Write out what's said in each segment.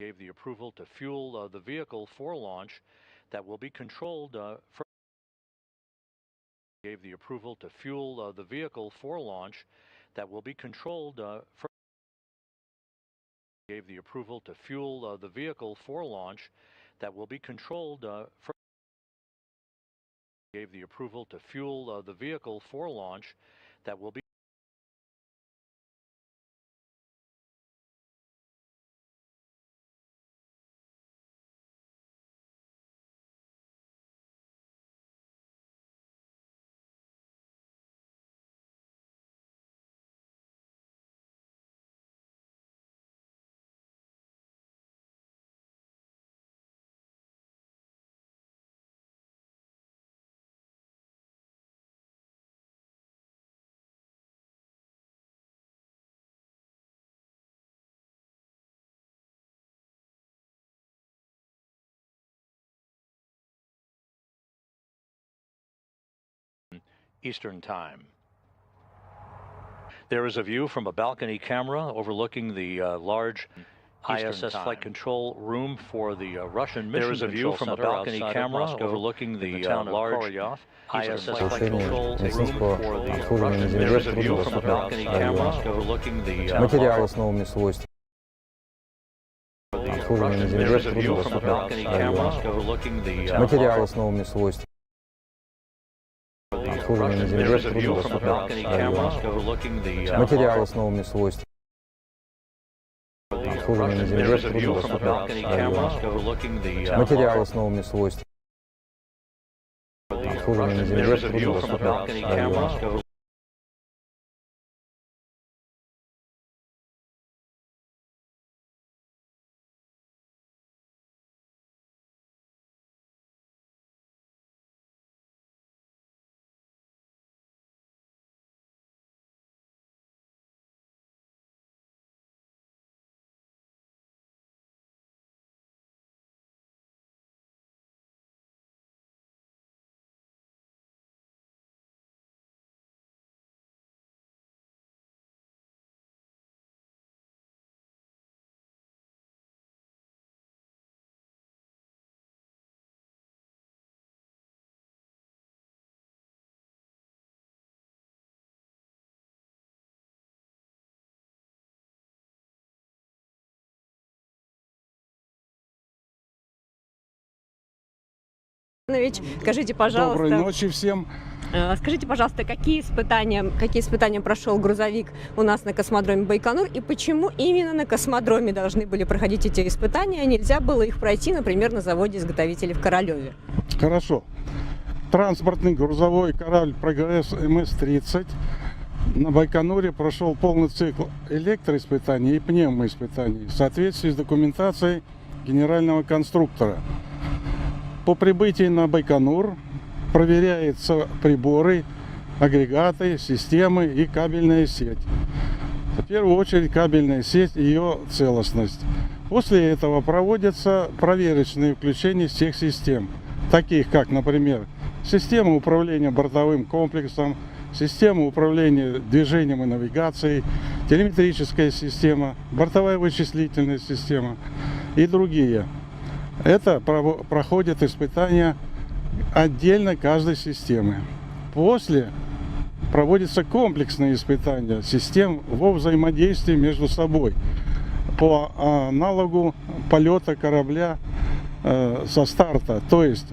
gave the approval to fuel the vehicle for launch that will be controlled gave the approval to fuel the vehicle for launch that will be controlled gave the approval to fuel the vehicle for launch that will be controlled gave the approval to fuel the vehicle for launch that will be Eastern Time. There is a view from a balcony camera overlooking the large ISS flight control room for the Russian mission. There is a view from a balcony camera overlooking the large ISS flight control room for the Russian. There is a view from a balcony camera overlooking the материалы с новыми свойствами. There is a view from a balcony camera overlooking the материалы с новыми свойствами. There is a view from a balcony camera overlooking the материалы с новыми свойствами. There is a view from a balcony camera overlooking the материалы с новыми свойствами. There is a view from a balcony camera Скажите, пожалуйста, доброй ночи всем. Скажите, пожалуйста, какие испытания прошел грузовик у нас на космодроме Байконур и почему именно на космодроме должны были проходить эти испытания, а нельзя было их пройти, например, на заводе-изготовителе в Королеве? Хорошо. Транспортный грузовой корабль «Прогресс» MS-30 на Байконуре прошел полный цикл электроиспытаний и пневмоиспытаний в соответствии с документацией генерального конструктора. По прибытии на Байконур проверяются приборы, агрегаты, системы и кабельная сеть. В первую очередь кабельная сеть и ее целостность. После этого проводятся проверочные включения всех систем, таких как, например, система управления бортовым комплексом, система управления движением и навигацией, телеметрическая система, бортовая вычислительная система и другие. Это проходит испытания отдельно каждой системы. После проводятся комплексные испытания систем во взаимодействии между собой по аналогу полета корабля со старта, то есть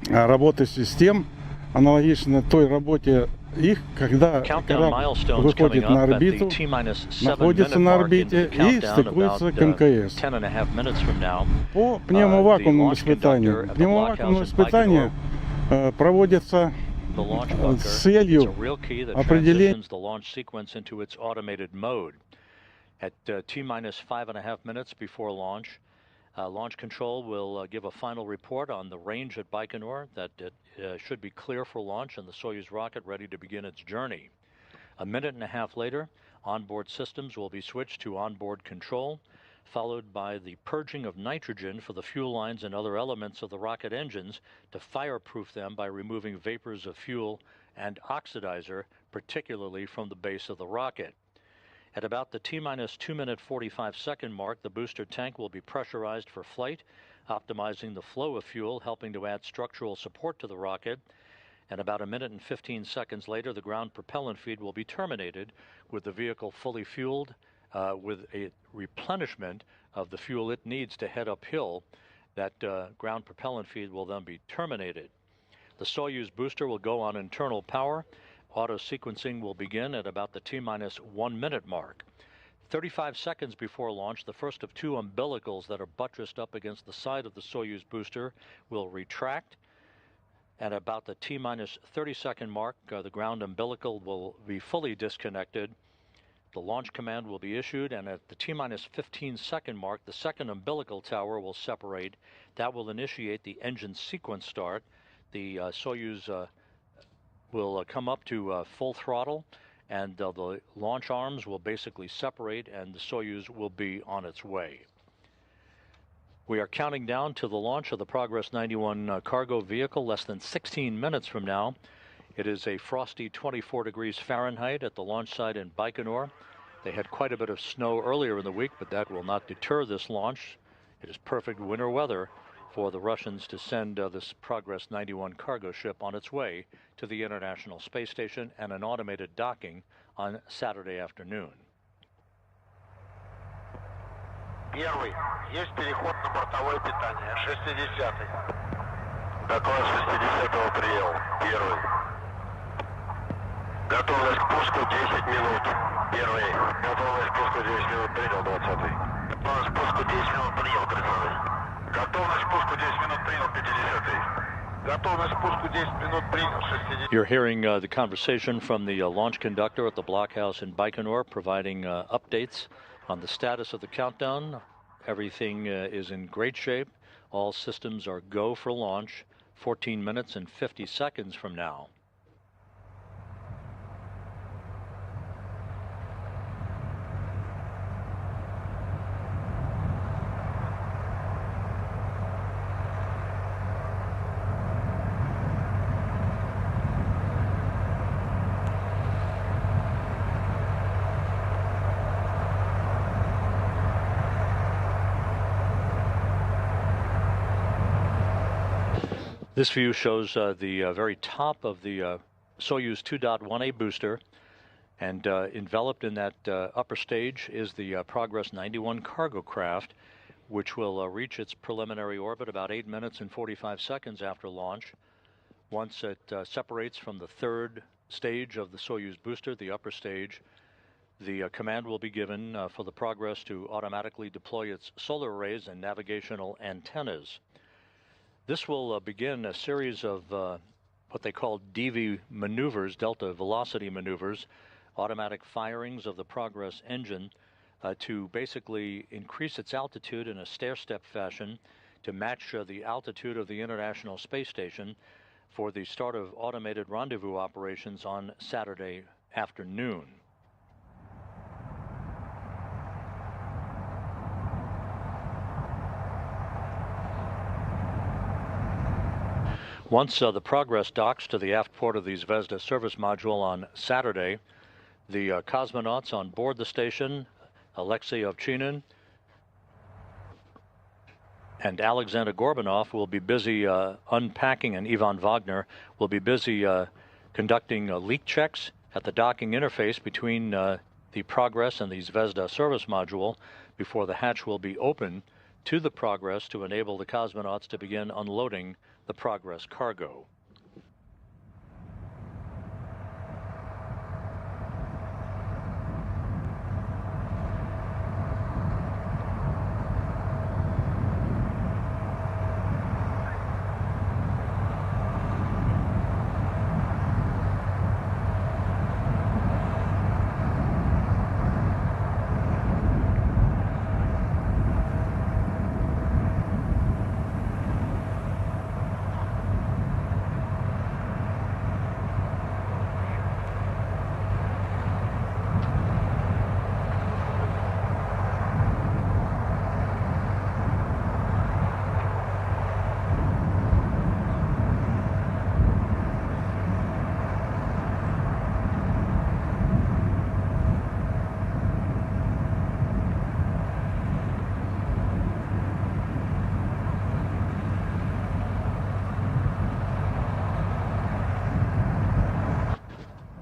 работы систем аналогично той работе их, когда корабль выходит на орбиту, находится на орбите и стыкуется к МКС. По пневмовакуумным испытаниям. Пневмовакуумные испытания проводятся с целью определения Launch control will give a final report on the range at Baikonur that it should be clear for launch and the Soyuz rocket ready to begin its journey. A minute and a half later, onboard systems will be switched to onboard control, followed by the purging of nitrogen for the fuel lines and other elements of the rocket engines to fireproof them by removing vapors of fuel and oxidizer, particularly from the base of the rocket. At about the T-minus 2 minute 45 second mark, the booster tank will be pressurized for flight, optimizing the flow of fuel, helping to add structural support to the rocket. And about a minute and 15 seconds later, the ground propellant feed will be terminated with the vehicle fully fueled with a replenishment of the fuel it needs to head uphill. That ground propellant feed will then be terminated. The Soyuz booster will go on internal power. Auto sequencing will begin at about the T-minus 1 minute mark. 35 seconds before launch, the first of two umbilicals that are buttressed up against the side of the Soyuz booster will retract. At about the T-minus 30 second mark, the ground umbilical will be fully disconnected. The launch command will be issued, and at the T-minus 15 second mark, the second umbilical tower will separate. That will initiate the engine sequence start. The Soyuz will come up to full throttle, and the launch arms will basically separate, and the Soyuz will be on its way. We are counting down to the launch of the Progress 91 cargo vehicle less than 16 minutes from now. It is a frosty 24 degrees Fahrenheit at the launch site in Baikonur. They had quite a bit of snow earlier in the week, but that will not deter this launch. It is perfect winter weather for the Russians to send this Progress 91 cargo ship on its way to the International Space Station and an automated docking on Saturday afternoon. Первый. Есть переход на бортовое питание. 60-й. Доклад 60-го принял. Первый. Готовность к пуску 10 минут. Первый. Готовность к пуску 10 минут принял. 20-й. Готовность к пуску 10 минут принял. 30-й. Готовность к пуску 10 минут принял. 50-й. Готовность к пуску 10 минут принял. 60-й. You're hearing the conversation from the launch conductor at the blockhouse in Baikonur, providing updates on the status of the countdown. Everything is in great shape. All systems are go for launch 14 minutes and 50 seconds from now. This view shows the very top of the Soyuz 2.1A booster, and enveloped in that upper stage is the Progress 91 cargo craft, which will reach its preliminary orbit about 8 minutes and 45 seconds after launch. Once it separates from the third stage of the Soyuz booster, the upper stage, the command will be given for the Progress to automatically deploy its solar arrays and navigational antennas. This will begin a series of what they call DV maneuvers, delta velocity maneuvers, automatic firings of the Progress engine to basically increase its altitude in a stair-step fashion to match the altitude of the International Space Station for the start of automated rendezvous operations on Saturday afternoon. Once the Progress docks to the aft port of the Zvezda service module on Saturday, the cosmonauts on board the station, Alexei Ovchinin and Alexander Gorbanov, will be busy unpacking, and Ivan Wagner will be busy conducting leak checks at the docking interface between the Progress and the Zvezda service module before the hatch will be open to the Progress to enable the cosmonauts to begin unloading the Progress cargo.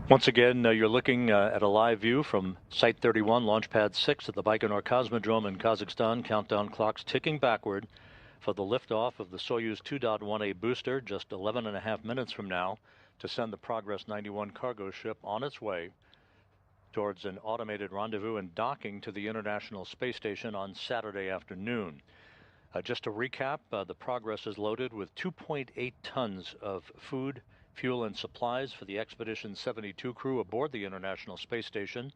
Once again, you're looking at a live view from Site 31, Launch Pad 6 at the Baikonur Cosmodrome in Kazakhstan. Countdown clocks ticking backward for the liftoff of the Soyuz 2.1A booster just 11.5 minutes from now to send the Progress 91 cargo ship on its way towards an automated rendezvous and docking to the International Space Station on Saturday afternoon. Just to recap, the Progress is loaded with 2.8 tons of food, fuel, and supplies for the Expedition 72 crew aboard the International Space Station.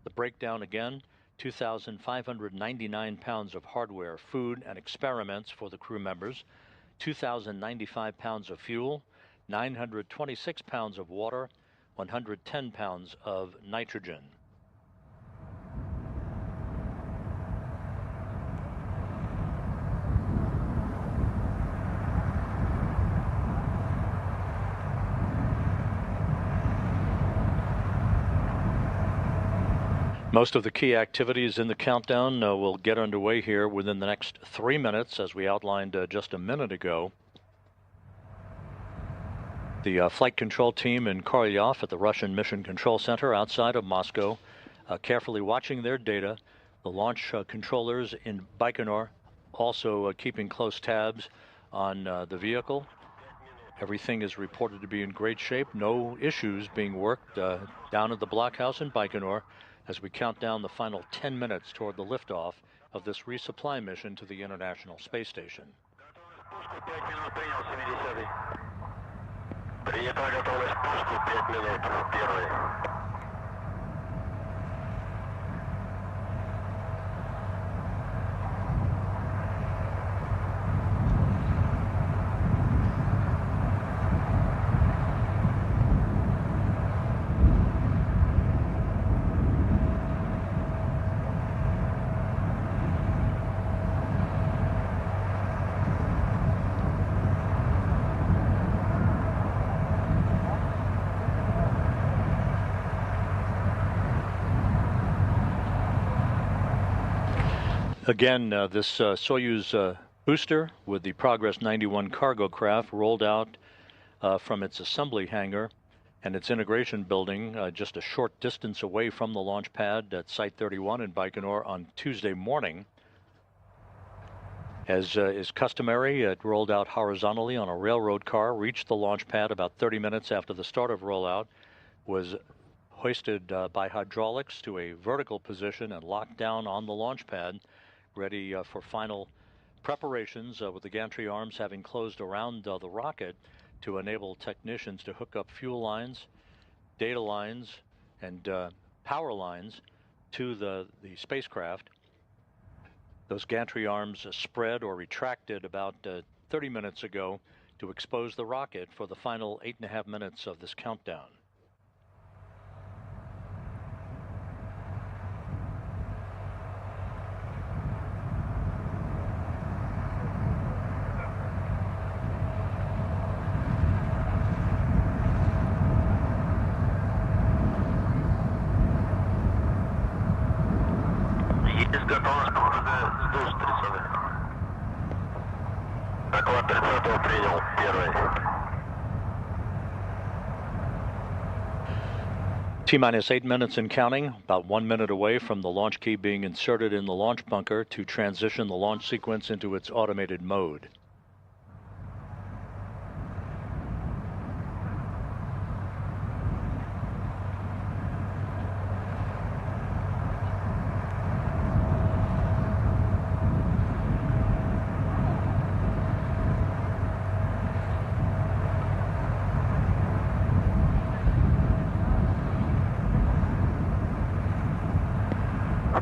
The breakdown again, 2,599 pounds of hardware, food, and experiments for the crew members, 2,095 pounds of fuel, 926 pounds of water, 110 pounds of nitrogen. Most of the key activities in the countdown will get underway here within the next 3 minutes, as we outlined just a minute ago. The flight control team in Korolyov at the Russian Mission Control Center outside of Moscow, carefully watching their data. The launch controllers in Baikonur also keeping close tabs on the vehicle. Everything is reported to be in great shape. No issues being worked down at the blockhouse in Baikonur as we count down the final 10 minutes toward the liftoff of this resupply mission to the International Space Station. Again, this Soyuz booster with the Progress 91 cargo craft rolled out from its assembly hangar and its integration building just a short distance away from the launch pad at Site 31 in Baikonur on Tuesday morning. As is customary, it rolled out horizontally on a railroad car, reached the launch pad about 30 minutes after the start of rollout, was hoisted by hydraulics to a vertical position and locked down on the launch pad, ready for final preparations, with the gantry arms having closed around the rocket to enable technicians to hook up fuel lines, data lines, and power lines to the spacecraft. Those gantry arms spread or retracted about 30 minutes ago to expose the rocket for the final 8.5 minutes of this countdown. T-minus 8 minutes and counting, about 1 minute away from the launch key being inserted in the launch bunker to transition the launch sequence into its automated mode.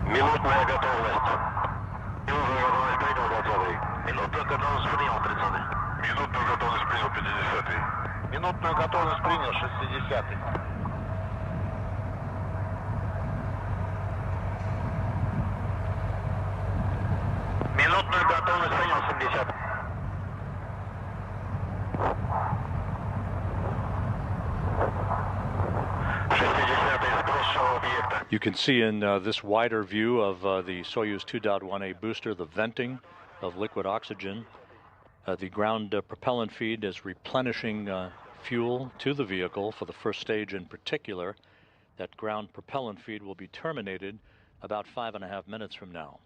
Минутная готовность. Минутная готовность принял 20-й. Минутную готовность принял 30-й. Минутную готовность принял 50-й. Минутную готовность принял 60-й. Минутную готовность принял 70-й. You can see in this wider view of the Soyuz 2.1A booster the venting of liquid oxygen. The ground propellant feed is replenishing fuel to the vehicle for the first stage in particular. That ground propellant feed will be terminated about 5.5 minutes from now.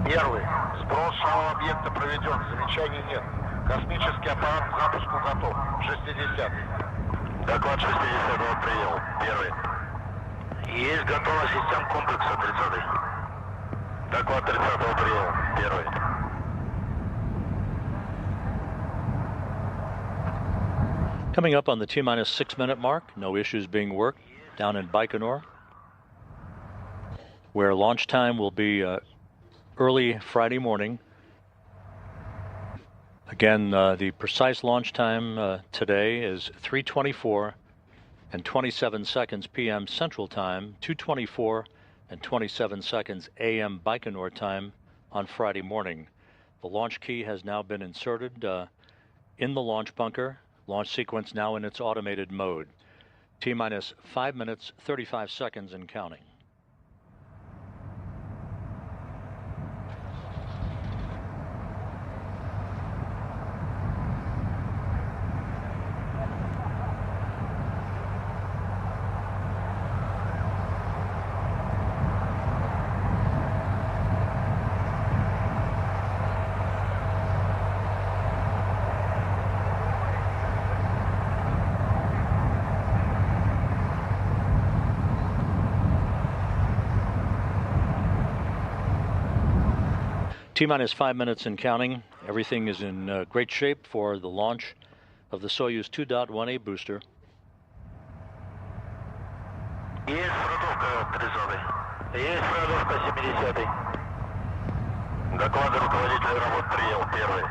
Первый. Сброс шалого объекта проведен. Замечаний нет. Космический аппарат к запуску готов. 60-й. Доклад 60-го принял. Первый. Есть готовность систем комплекса 30-й. Доклад 30-го принял. Первый. Coming up on the T-minus 6-minute mark, no issues being worked down in Baikonur, where launch time will be early Friday morning. Again, the precise launch time today is 3:24 and 27 seconds p.m. Central Time, 2:24 and 27 seconds a.m. Baikonur time on Friday morning. The launch key has now been inserted in the launch bunker. Launch sequence now in its automated mode. T-minus 5 minutes, 35 seconds and counting. T-minus 5 minutes and counting. Everything is in great shape for the launch of the Soyuz 2.1A booster. Есть подготовка 30-й. Есть подготовка 70-й. Доклады руководителя работ принял. Первый.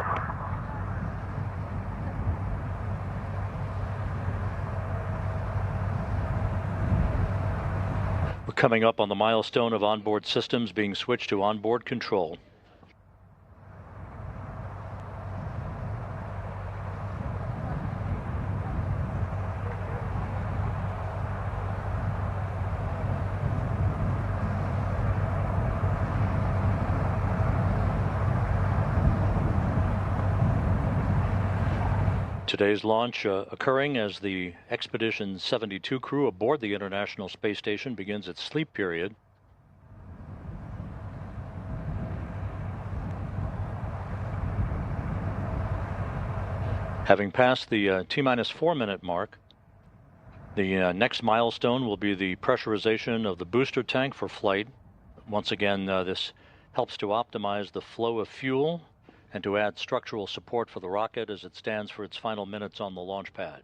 We're coming up on the milestone of onboard systems being switched to onboard control. Today's launch occurring as the Expedition 72 crew aboard the International Space Station begins its sleep period. Having passed the T-minus 4 minute mark, the next milestone will be the pressurization of the booster tank for flight. Once again, this helps to optimize the flow of fuel and to add structural support for the rocket as it stands for its final minutes on the launch pad.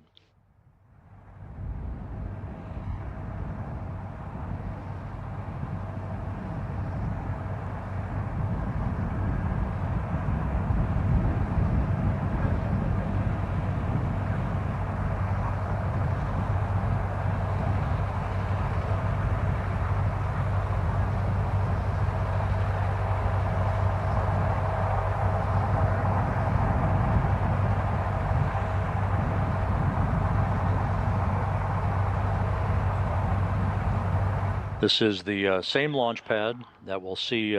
This is the same launch pad that will see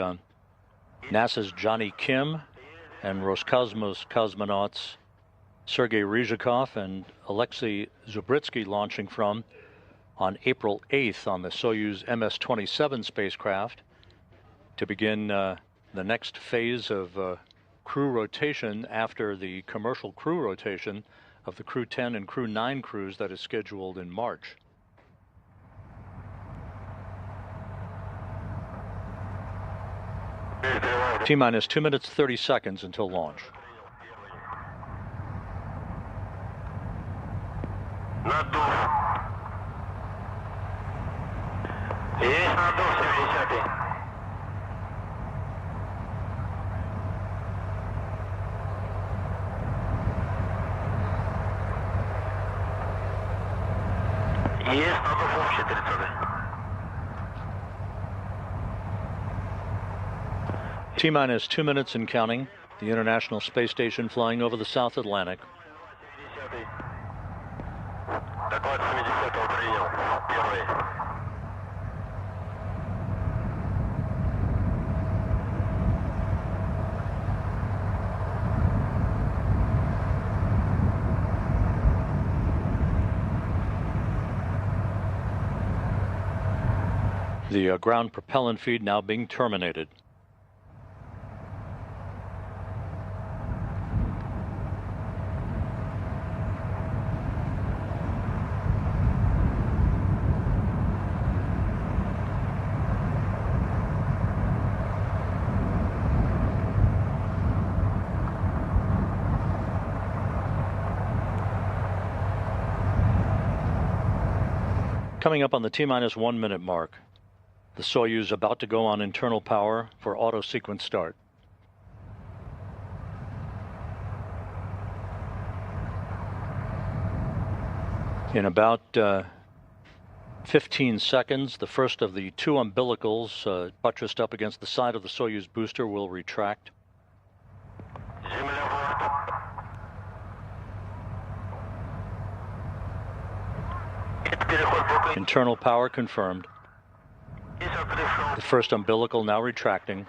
NASA's Johnny Kim and Roscosmos cosmonauts Sergei Ryzhikov and Alexei Zubritsky launching from on April 8th on the Soyuz MS-27 spacecraft to begin the next phase of crew rotation after the commercial crew rotation of the Crew 10 and Crew 9 crews that is scheduled in March. T-minus 2 minutes 30 seconds until launch. Надув. Есть надув 70-й. Есть надув общий 30-й. T-minus 2 minutes and counting. The International Space Station flying over the South Atlantic. Доклад 70-го принял. Первый. The ground propellant feed now being terminated. Coming up on the T-minus 1 minute mark, the Soyuz about to go on internal power for auto sequence start. In about 15 seconds, the first of the two umbilicals buttressed up against the side of the Soyuz booster will retract. Internal power confirmed. The first umbilical now retracting.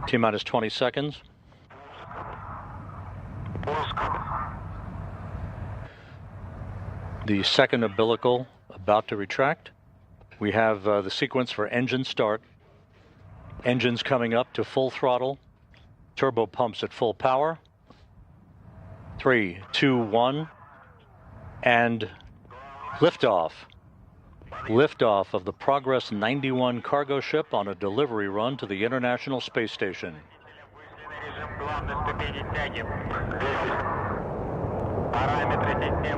T-minus 20 seconds. The second umbilical about to retract. We have the sequence for engine start. Engines coming up to full throttle. Turbo pumps at full power. 3, 2, 1. And liftoff. Liftoff of the Progress 91 cargo ship on a delivery run to the International Space Station.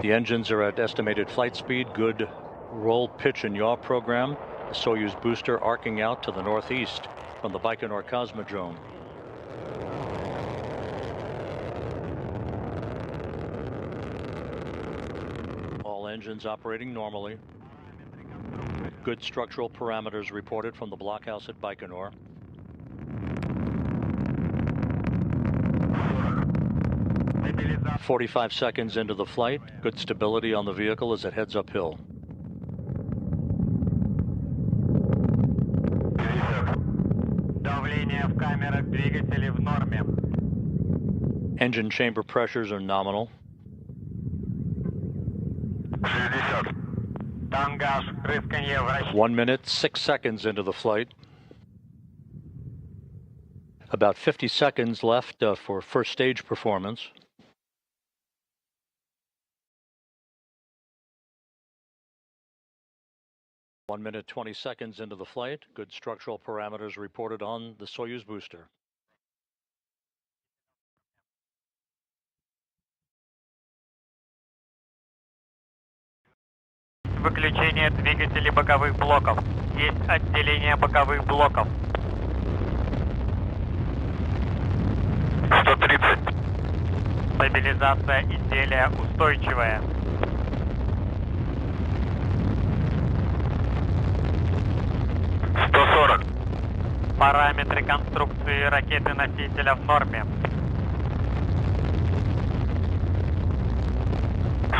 The engines are at estimated flight speed, good roll, pitch, and yaw program. The Soyuz booster arcing out to the northeast from the Baikonur Cosmodrome. All engines operating normally. Good structural parameters reported from the blockhouse at Baikonur. About 45 seconds into the flight. Good stability on the vehicle as it heads uphill. Engine chamber pressures are nominal. 1 minute, 6 seconds into the flight. About 50 seconds left for first stage performance. One minute, 20 seconds into the flight. Good structural parameters reported on the Soyuz booster. Выключение двигателей боковых блоков. Есть отделение боковых блоков. 130. Стабилизация изделия устойчивая. 140. Параметры конструкции ракеты-носителя в норме.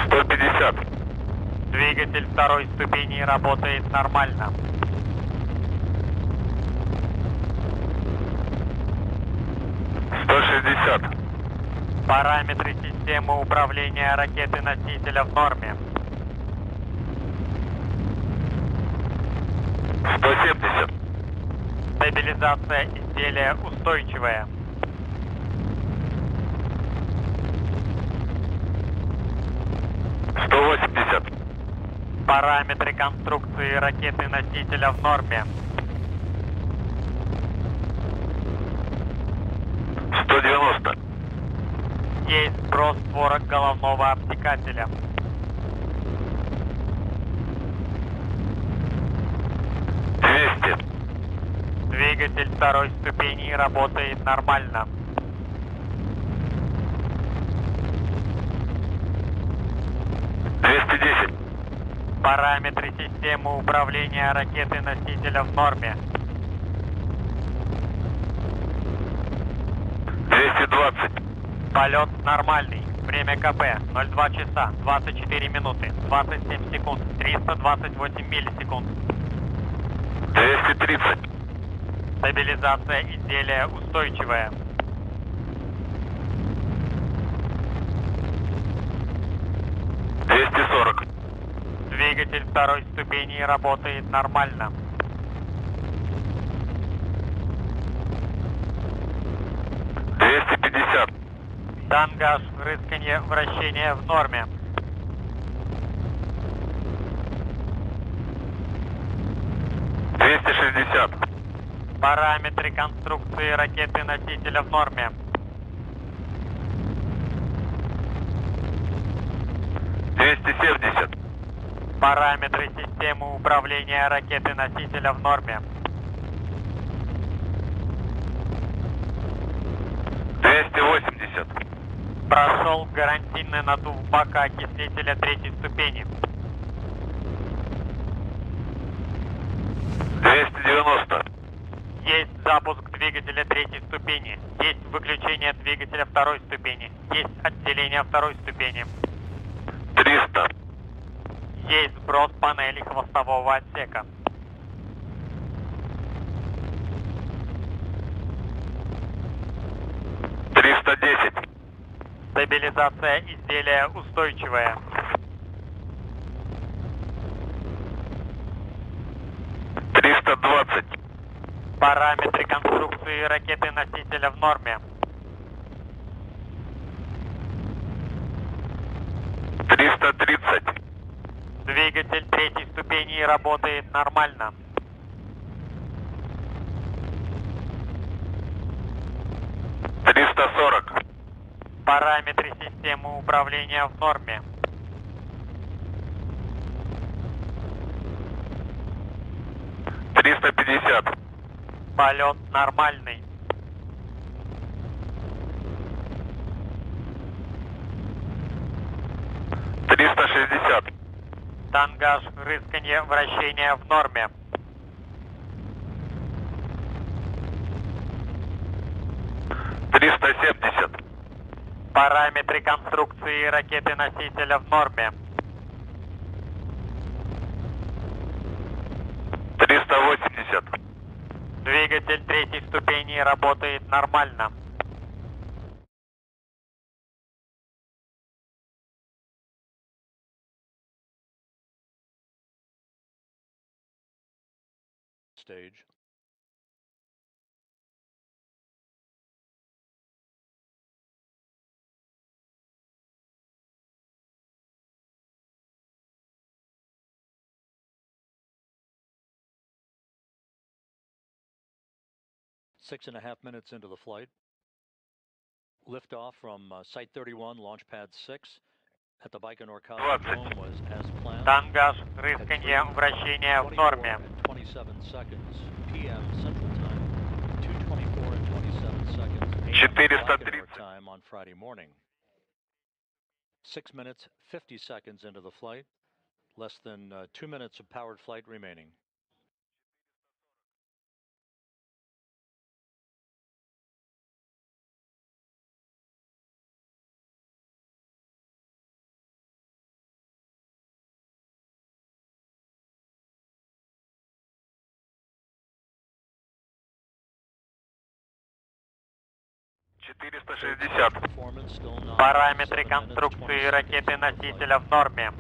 150. Двигатель второй ступени работает нормально. 160. Параметры системы управления ракеты-носителя в норме. 170. Стабилизация изделия устойчивая. 180. Параметры конструкции ракеты-носителя в норме. 190. Есть сброс створок головного обтекателя. 200. Двигатель второй ступени работает нормально. 210. Параметры системы управления ракеты-носителя в норме. 220. Полет нормальный. Время КП 02 часа 24 минуты 27 секунд 328 миллисекунд. 230. Стабилизация изделия устойчивая. Двигатель второй ступени работает нормально. 250. Тангаж, рысканье, вращение в норме. 260. Параметры конструкции ракеты-носителя в норме. 270. Параметры системы управления ракеты-носителя в норме. 280. Прошел гарантийный надув бака окислителя третьей ступени. 290. Есть запуск двигателя третьей ступени. Есть выключение двигателя второй ступени. Есть отделение второй ступени. 300. Есть сброс панели хвостового отсека. 310. Стабилизация изделия устойчивая. 320. Параметры конструкции ракеты-носителя в норме. 330. Двигатель третьей ступени работает нормально. 340. Параметры системы управления в норме. 350. Полет нормальный. 360. Тангаж, рысканье, вращение в норме. 370. Параметры конструкции ракеты-носителя в норме. 380. Двигатель третьей ступени работает нормально. Stage. Six and a half minutes into the flight. Liftoff from Site 31, Launch Pad 6 at the Baikonur cosmodrome was as planned. Тангаж, рысканье, вращение в норме. 27 seconds PM Central Time, 2:24 and 27 seconds AM 430. Baikonur time on Friday morning. 6 minutes, 50 seconds into the flight, less than 2 minutes of powered flight remaining. Performance still not. Параметры 7 minutes, конструкции 20 ракеты-носителя в норме.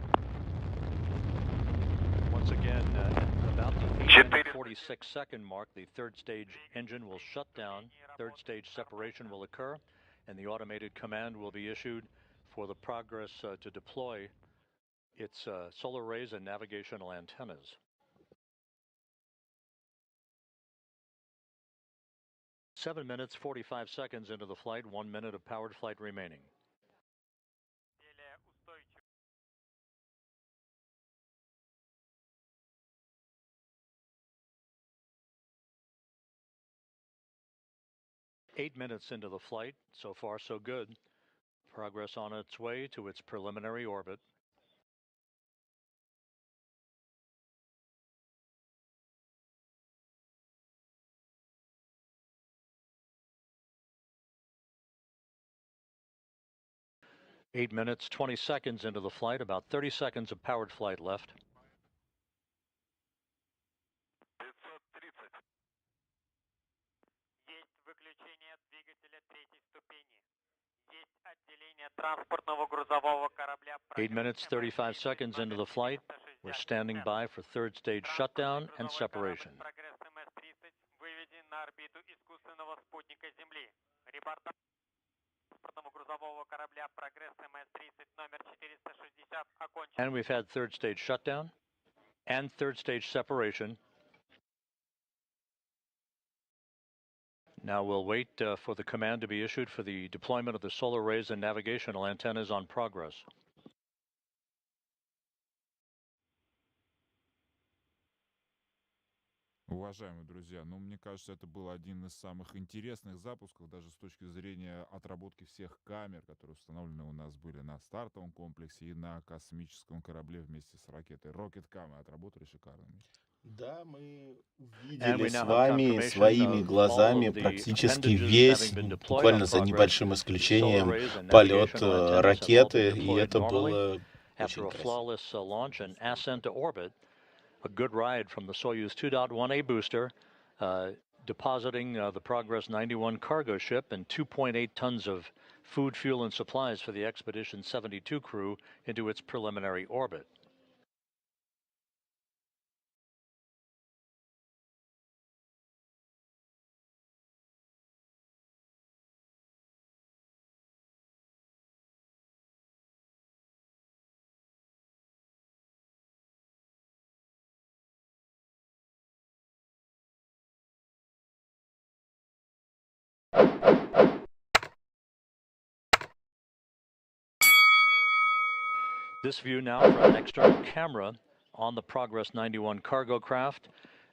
Once again, at about the 8:46-second mark, the third stage engine will shut down, third stage separation will occur, and the automated command will be issued for the Progress to deploy its solar arrays and navigational antennas. 7 minutes, 45 seconds into the flight, 1 minute of powered flight remaining. 8 minutes into the flight, so far so good. Progress on its way to its preliminary orbit. Eight minutes, 20 seconds into the flight, about 30 seconds of powered flight left. транспортного грузового корабля 8 minutes, 35 seconds into the flight, we're standing by for third stage shutdown and separation. Прогресс MS-30 выведен на орбиту искусственного спутника Земли. Репортаж транспортного грузового корабля Прогресс MS-30 номер 460 окончен. And we've had third stage shutdown and third stage separation. Now we'll wait for the command to be issued for the deployment of the solar arrays and navigational antennas on Progress. Уважаемые друзья, мне кажется, это был один из самых интересных запусков, даже с точки зрения отработки всех камер, которые установлены у нас были на стартовом комплексе и на космическом корабле вместе с ракетой. Rocket Cam отработали шикарно. Да, мы увидели с вами своими глазами практически весь, буквально за небольшим исключением, полет ракеты, и это было очень красиво. A good ride from the Soyuz 2.1A booster, depositing the Progress 91 cargo ship and 2.8 tons of food, fuel, and supplies for the Expedition 72 crew into its preliminary orbit. This view now from an external camera on the Progress 91 cargo craft.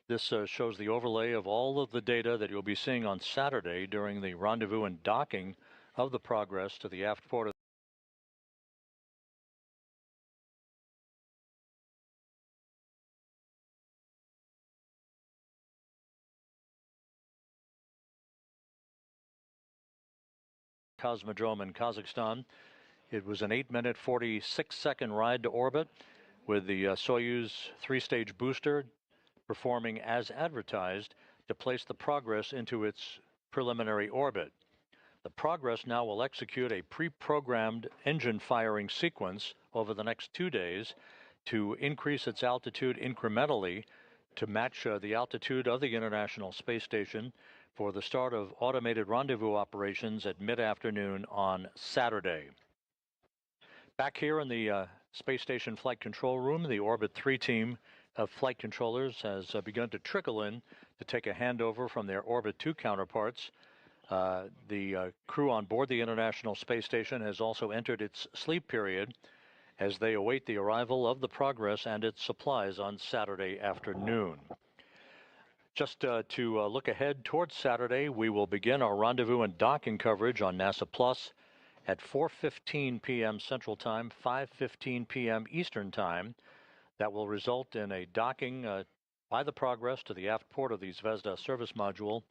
This shows the overlay of all of the data that you'll be seeing on Saturday during the rendezvous and docking of the Progress to the aft port of Cosmodrome in Kazakhstan. It was an 8-minute, 46-second ride to orbit with the Soyuz 3-stage booster performing as advertised to place the Progress into its preliminary orbit. The Progress now will execute a pre-programmed engine firing sequence over the next 2 days to increase its altitude incrementally to match the altitude of the International Space Station for the start of automated rendezvous operations at mid-afternoon on Saturday. Back here in the Space Station Flight Control Room, the Orbit 3 team of flight controllers has begun to trickle in to take a handover from their Orbit 2 counterparts. The crew on board the International Space Station has also entered its sleep period as they await the arrival of the Progress and its supplies on Saturday afternoon. Just to look ahead towards Saturday, we will begin our rendezvous and docking coverage on NASA Plus at 4:15 p.m. Central Time, 5:15 p.m. Eastern Time. That will result in a docking by the Progress to the aft port of the Zvezda service module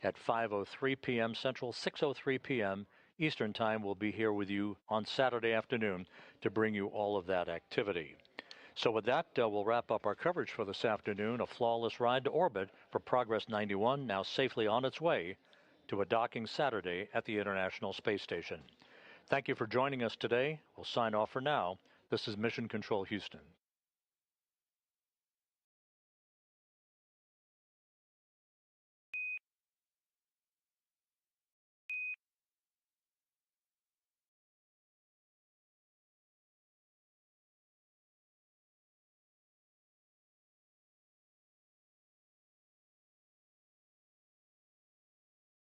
at 5:03 p.m. Central, 6:03 p.m. Eastern Time. We'll be here with you on Saturday afternoon to bring you all of that activity. So with that, we'll wrap up our coverage for this afternoon. A flawless ride to orbit for Progress 91, now safely on its way to a docking Saturday at the International Space Station. Thank you for joining us today. We'll sign off for now. This is Mission Control Houston.